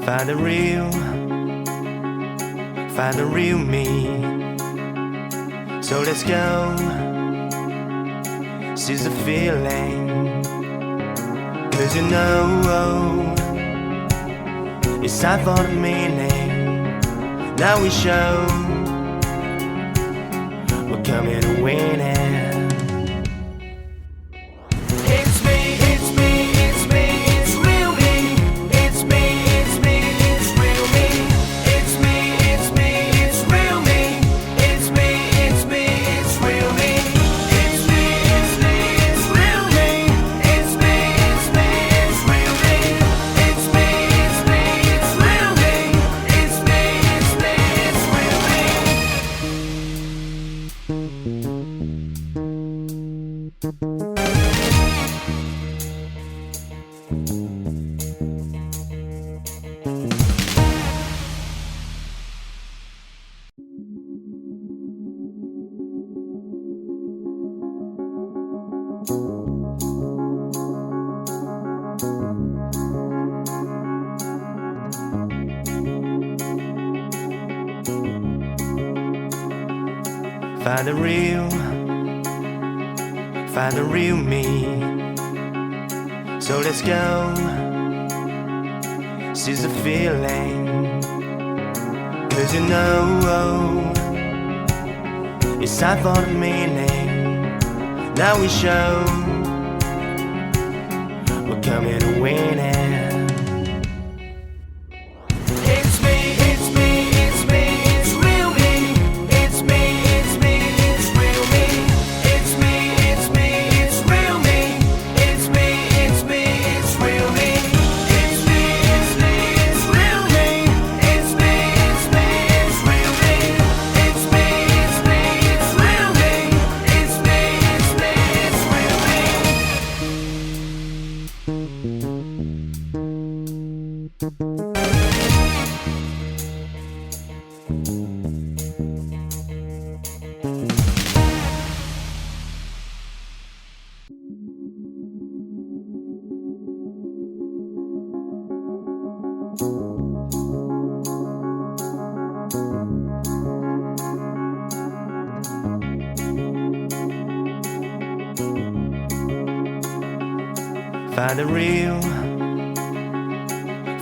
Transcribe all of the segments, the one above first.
Find the real me. So let's go, seize the feeling. 'Cause you know it's time for the meaning. Now we show we're coming to win it. Find the real me. So let's go, seize the feeling. 'Cause you know it's time for the meaning. Now we show we're coming to win it.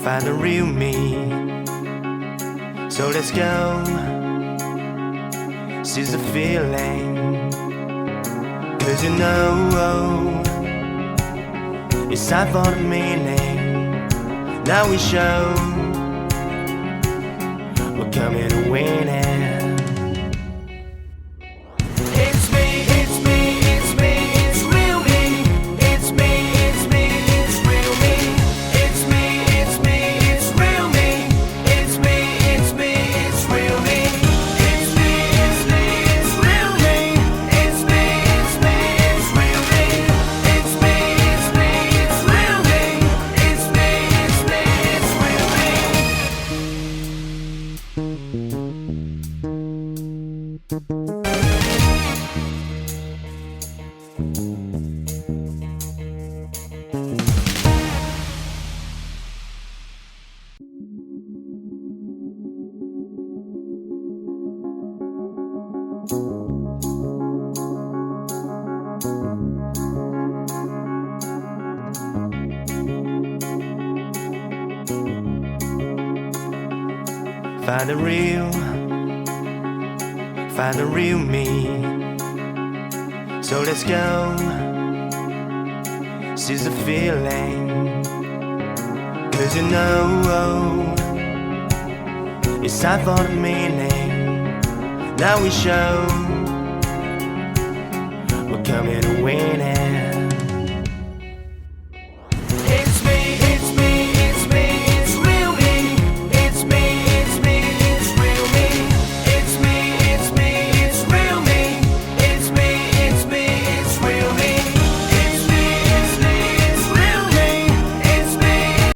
Find the real me. So let's go, seize the feeling. 'Cause you know it's time for the meaning. Now we show we're coming to win it. Find the real me. So let's go, seize the feeling. 'Cause you know it's time for the meaning. Now we show we're coming to win it.